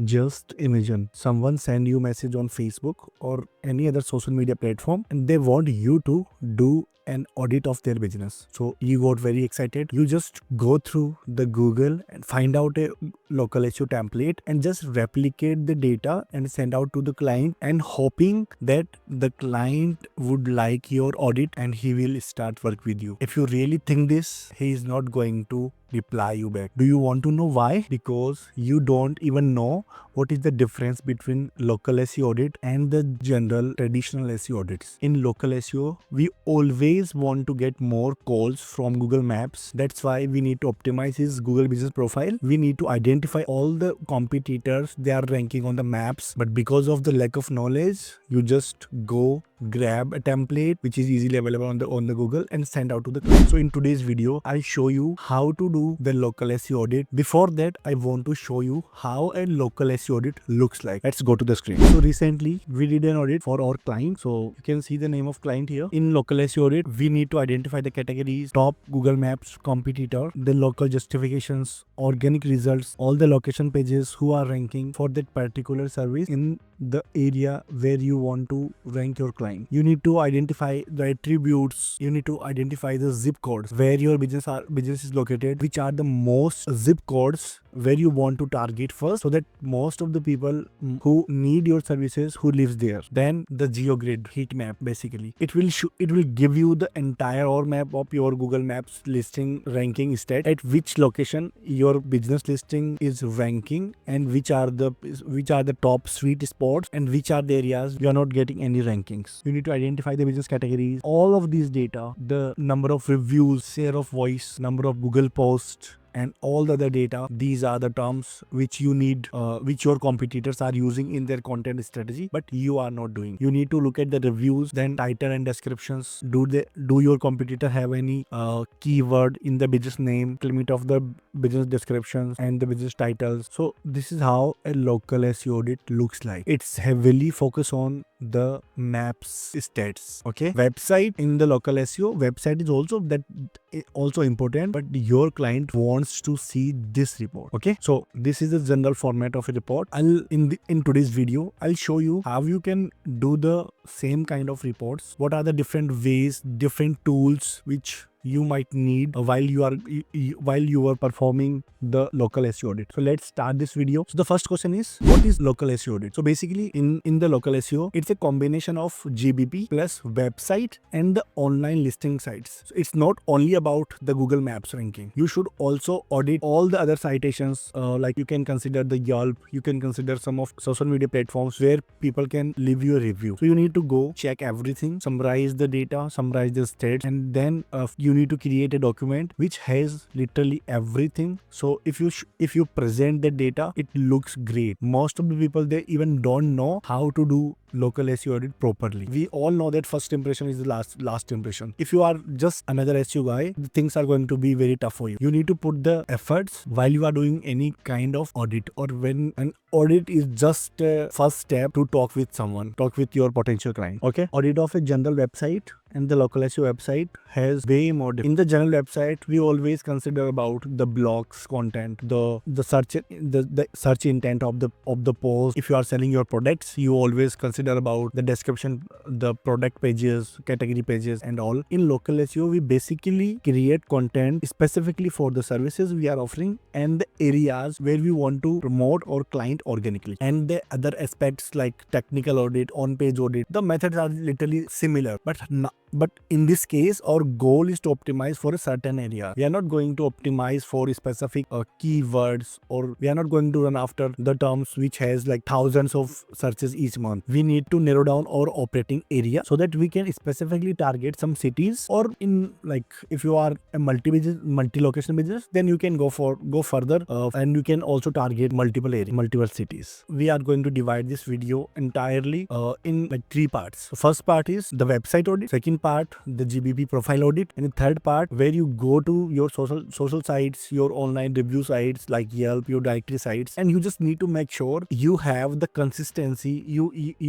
Just imagine someone send you message on Facebook or any other social media platform and they want you to do an audit of their business. So you got very excited. You just go through the Google and find out a local SEO template and just replicate the data and send out to the client and hoping that the client would like your audit and he will start work with you. If you really think this, he is not going to reply you back. Do you want to know why? Because you don't even know what is the difference between local SEO audit and the general traditional SEO audits. In local SEO, we always want to get more calls from Google Maps. That's why we need to optimize his Google business profile. We need to identify all the competitors they are ranking on the maps. But because of the lack of knowledge, you just go grab a template which is easily available on the Google and send out to the client. So in today's video, I'll show you how to do the local SEO audit. Before that, I want to show you how a local SEO audit looks like. Let's go to the screen. So recently we did an audit for our client. So you can see the name of client here. In local SEO audit, we need to identify the categories, top Google Maps competitor, the local justifications, organic results, all the location pages who are ranking for that particular service in the area where you want to rank your client. You need to identify the attributes. You need to identify the zip codes where your business is located, which are the most zip codes where you want to target first, so that most of the people who need your services who lives there. Then the geogrid heat map, basically it will give you the entire or map of your Google Maps listing ranking stat, at which location your business listing is ranking and which are the top sweet spots and which are the areas you are not getting any rankings. You need to identify the business categories, all of these data, the number of reviews, share of voice, number of Google posts, and all the other data. These are the terms which you need, which your competitors are using in their content strategy, but you are not doing. You need to look at the reviews, then title and descriptions. Do your competitor have any keyword in the business name, limit of the business descriptions and the business titles? So this is how a local SEO audit looks like. It's heavily focused on the maps stats. Okay, website in the local SEO, website is also important, but your client wants to see this report. Okay, so this is the general format of a report. In today's video, I'll show you how you can do the same kind of reports. What are the different ways, different tools which you might need while you are performing the local SEO audit. So let's start this video. So the first question is, what is local SEO audit? So basically in the local SEO, it's a combination of GBP plus website and the online listing sites. So it's not only about the Google Maps ranking. You should also audit all the other citations, like you can consider the Yelp, you can consider some of social media platforms where people can leave you a review. So you need to go check everything, summarize the data, summarize the stats, and then you need to create a document which has literally everything. So if you present the data, it looks great. Most of the people, they even don't know how to do local SEO audit properly. We all know that first impression is the last impression. If you are just another SEO guy, the things are going to be very tough for you. You need to put the efforts while you are doing any kind of audit, or when an audit is just a first step to talk with your potential client. Okay, audit of a general website and the local SEO website has way more. In the general website, we always consider about the blogs content, the search intent of the post. If you are selling your products, you always consider about the description, the product pages, category pages, and all. In local SEO, we basically create content specifically for the services we are offering and the areas where we want to promote our client organically. And the other aspects like technical audit, on-page audit, the methods are literally similar, but in this case, our goal is to optimize for a certain area. We are not going to optimize for specific keywords, or we are not going to run after the terms which has like thousands of searches each month. We need to narrow down our operating area so that we can specifically target some cities, or in like if you are a multi-location business, then you can go further and you can also target multiple areas, multiple cities. We are going to divide this video entirely in like 3 parts. So first part is the website audit. Second part, the GBP profile audit, and the third part where you go to your social sites, your online review sites like Yelp, your directory sites, and you just need to make sure you have the consistency.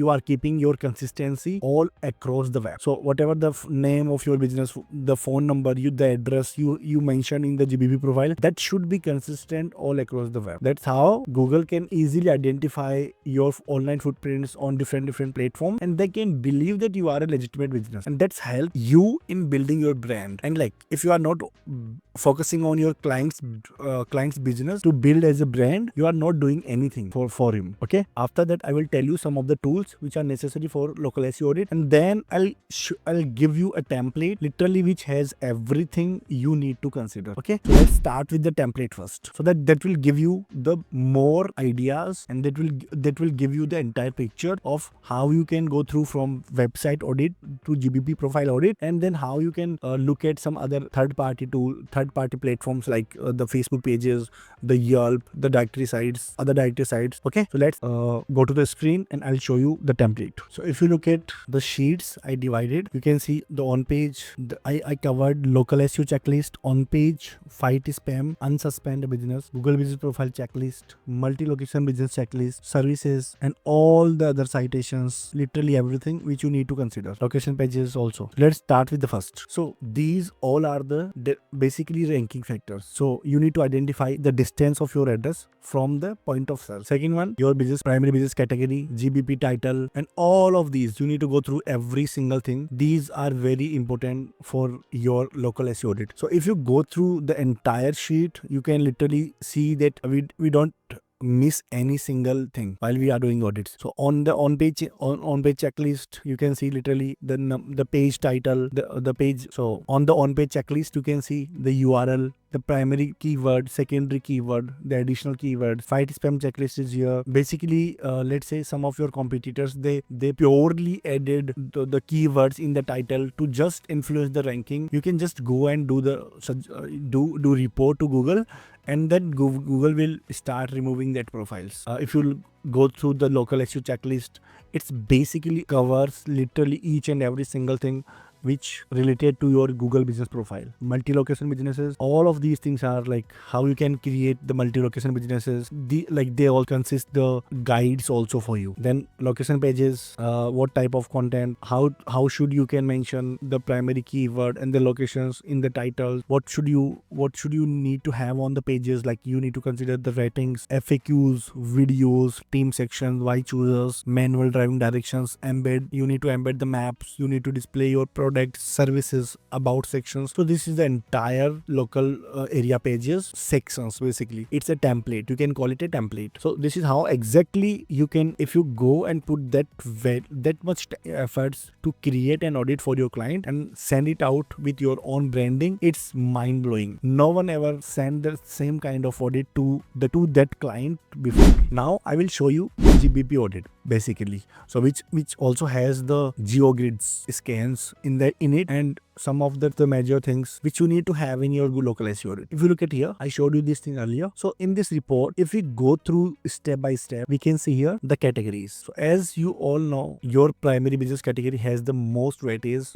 You are keeping your consistency all across the web. So whatever the name of your business, the phone number, the address you mentioned in the GBP profile, that should be consistent all across the web. That's how Google can easily identify your online footprints on different platforms, and they can believe that you are a legitimate business, and that's help you in building your brand. And like, if you are not focusing on your client's business to build as a brand, you are not doing anything for him. Okay, after that I will tell you some of the tools which are necessary for local SEO audit, and then I'll give you a template literally which has everything you need to consider. Okay, so let's start with the template first, so that will give you the more ideas, and that will give you the entire picture of how you can go through from website audit to GBP profile audit, and then how you can look at some other third party platforms like the Facebook pages, the Yelp, the directory sites, other directory sites. Okay, so let's go to the screen and I'll show you the template. So if you look at the sheets I divided, you can see the on page, I covered local SEO checklist, on page, fight spam, unsuspend a business, Google business profile checklist, multi-location business checklist, services, and all the other citations, literally everything which you need to consider. Location pages also. Let's start with the first. So these all are the basically ranking factors. So you need to identify the distance of your address from the point of search. Second one, your business, primary business category, GBP title, and all of these you need to go through every single thing. These are very important for your local SEO audit. So if you go through the entire sheet, you can literally see that we don't miss any single thing while we are doing audits. So on the on page checklist, you can see literally the page title, the page. So on the on page checklist, you can see the URL, the primary keyword, secondary keyword, the additional keyword. Fight spam checklist is here. Basically, let's say some of your competitors, they purely added the keywords in the title to just influence the ranking. You can just go and do the report to Google, and then Google will start removing that profiles. If you go through the local SEO checklist, it's basically covers literally each and every single thing which related to your Google business profile. Multi-location businesses, all of these things are like how you can create the multi-location businesses. They all consist the guides also for you. Then location pages, what type of content, how should you can mention the primary keyword and the locations in the titles. What should you need to have on the pages? Like you need to consider the ratings, FAQs, videos, team sections, why choosers, manual driving directions, embed. You need to embed the maps. You need to display your products, services, about sections. So this is the entire local area pages sections. Basically, it's a template. You can call it a template. So this is how exactly you can, if you go and put that much efforts to create an audit for your client and send it out with your own branding, it's mind blowing. No one ever sent the same kind of audit to that client before. Now I will show you GBP audit basically. So which also has the geogrids scans in it, and some of the major things which you need to have in your local SEO audit. If you look at here, I showed you this thing earlier. So in this report, if we go through step by step, we can see here the categories. So as you all know, your primary business category has the most weightage.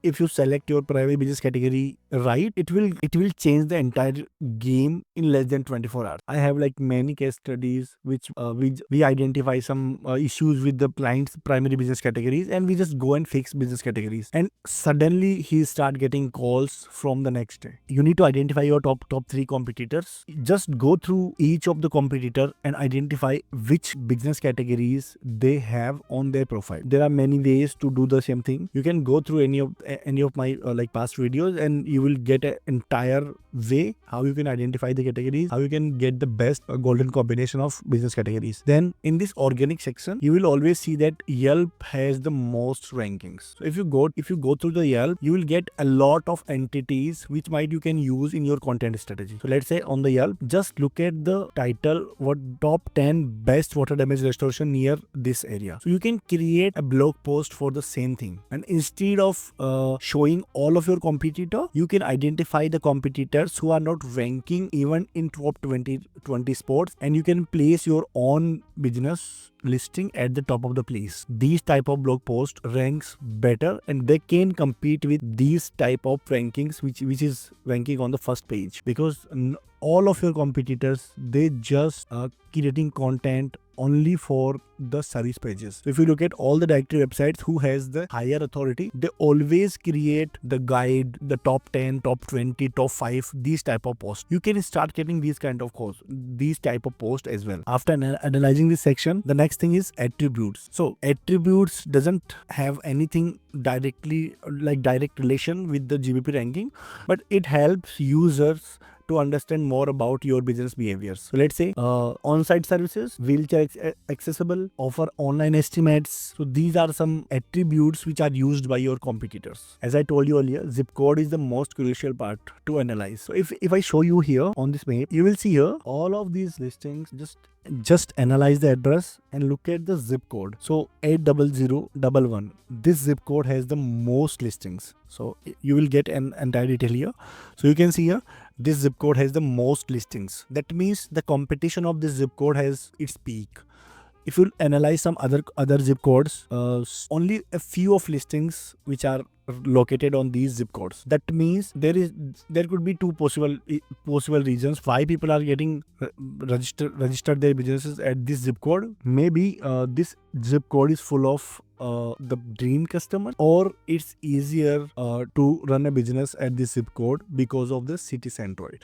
If you select your primary business category right, it will change the entire game in less than 24 hours. I have like many case studies which we identify some issues with the client's primary business categories, and we just go and fix business categories, and suddenly he start getting calls from the next day. You need to identify your top 3 competitors. Just go through each of the competitor and identify which business categories they have on their profile. There are many ways to do the same thing. You can go through any of my like past videos, and you will get an entire way how you can identify the categories, how you can get the best golden combination of business categories. Then in this organic section, you will always see that Yelp has the most rankings. So if you go through the Yelp, you will get a lot of entities which you can use in your content strategy. So let's say on the Yelp, just look at the title, what top 10 best water damage restoration near this area. So you can create a blog post for the same thing, and instead of showing all of your competitor, you can identify the competitors who are not ranking even in top 20 spots, and you can place your own business listing at the top of the place. These type of blog post ranks better and they can compete with these type of rankings which is ranking on the first page, because all of your competitors, they just creating content only for the service pages. So if you look at all the directory websites who has the higher authority, they always create the guide, the top 10, top 20, top 5, these type of posts. You can start getting these kind of these type of posts as well. After analyzing this section, the next thing is attributes. So attributes doesn't have anything directly like direct relation with the GBP ranking, but it helps users to understand more about your business behaviors. So let's say on-site services, wheelchair accessible, offer online estimates. So these are some attributes which are used by your competitors. As I told you earlier, zip code is the most crucial part to analyze. So if I show you here on this map, you will see here all of these listings. Just analyze the address and look at the zip code. So 80011, this zip code has the most listings. So you will get an entire detail here. So you can see here, this zip code has the most listings. That means the competition of this zip code has its peak. If you analyze some other zip codes, only a few of listings which are located on these zip codes. That means there could be two possible reasons why people are getting registered their businesses at this zip code. Maybe this zip code is full of the dream customer, or it's easier to run a business at this zip code because of the city centroid.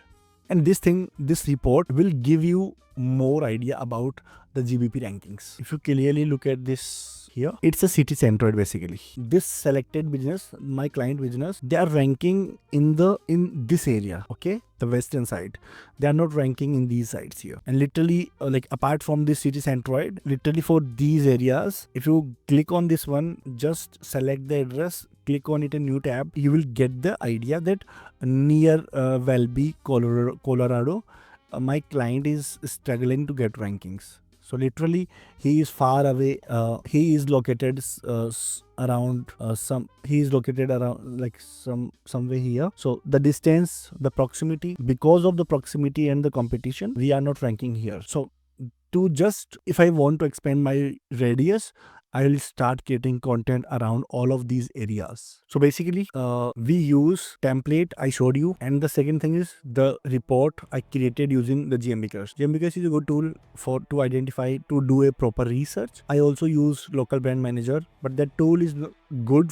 And this report will give you more idea about the GBP rankings. If you clearly look at this here, it's a city centroid basically. This selected business, my client business, they are ranking in this area, okay, the western side. They are not ranking in these sides here. And literally, like apart from this city centroid, literally for these areas, if you click on this one, just select the address, click on it in new tab, you will get the idea that near Welby, Colorado, my client is struggling to get rankings. So literally, he is far away. He is located around somewhere here. So the distance, the proximity, because of the proximity and the competition, we are not ranking here. So if I want to expand my radius, I will start getting content around all of these areas. So basically, we use template I showed you, and the second thing is the report I created using the GMBcast. GMBcast is a good tool to do a proper research. I also use local brand manager, but that tool is good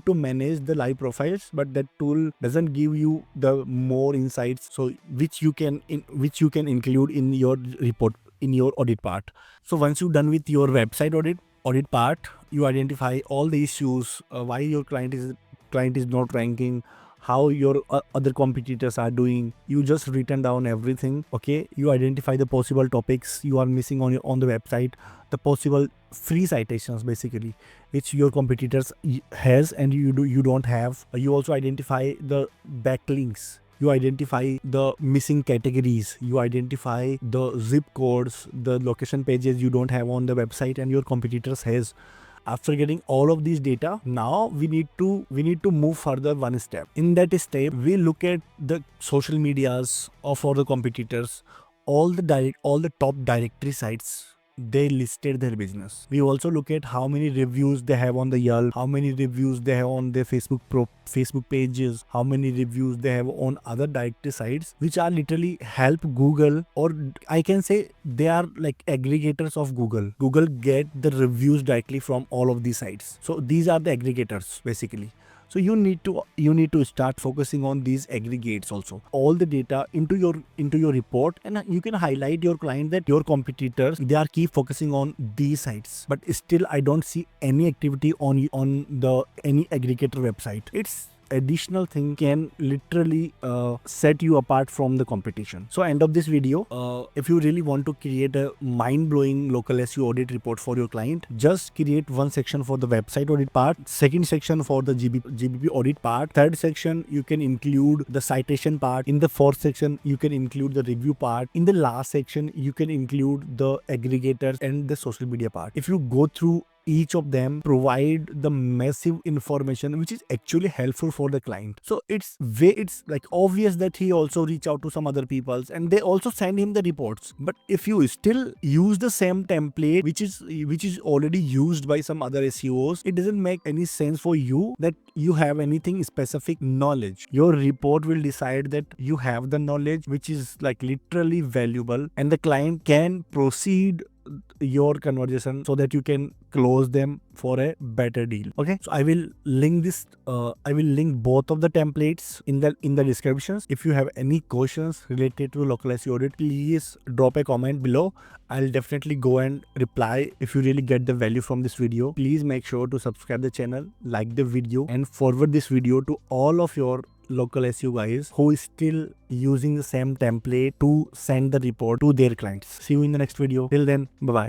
to manage the live profiles, but that tool doesn't give you the more insights, so which you can include in your report, in your audit part. So once you're done with your website audit part, you identify all the issues, why your client is not ranking, how your other competitors are doing. You just written down everything, okay? You identify the possible topics you are missing on the website, the possible free citations basically which your competitors has and you don't have. You also identify the backlinks. You identify the missing categories, you identify the zip codes, the location pages you don't have on the website and your competitors has. After getting all of these data, now we need to move further one step. In that step, we look at the social medias of all the competitors, all the top directory sites they listed their business. We also look at how many reviews they have on the Yelp, how many reviews they have on their Facebook pages, how many reviews they have on other directory sites, which are literally help Google, or I can say they are like aggregators of Google. Google get the reviews directly from all of these sites. So these are the aggregators basically. So you need to start focusing on these aggregates also. All the data into your report, and you can highlight your client that your competitors, they are keep focusing on these sites, but still I don't see any activity on any aggregator website. It's additional thing can literally set you apart from the competition. So end of this video, if you really want to create a mind-blowing local SEO audit report for your client, just create one section for the website audit part, second section for the GBP audit part, third section you can include the citation part, in the fourth section you can include the review part, in the last section you can include the aggregators and the social media part. If you go through each of them provide the massive information which is actually helpful for the client. So it's like obvious that he also reach out to some other peoples and they also send him the reports. But if you still use the same template which is already used by some other SEOs, it doesn't make any sense for you that you have anything specific knowledge. Your report will decide that you have the knowledge which is like literally valuable, and the client can proceed your conversation so that you can close them for a better deal. Okay, so I will link this I will link both of the templates in the descriptions. If you have any questions related to local SEO audit, please drop a comment below. I'll definitely go and reply. If you really get the value from this video, please make sure to subscribe the channel, like the video, and forward this video to all of your local SEO guys who is still using the same template to send the report to their clients. See you in the next video. Till then, bye bye.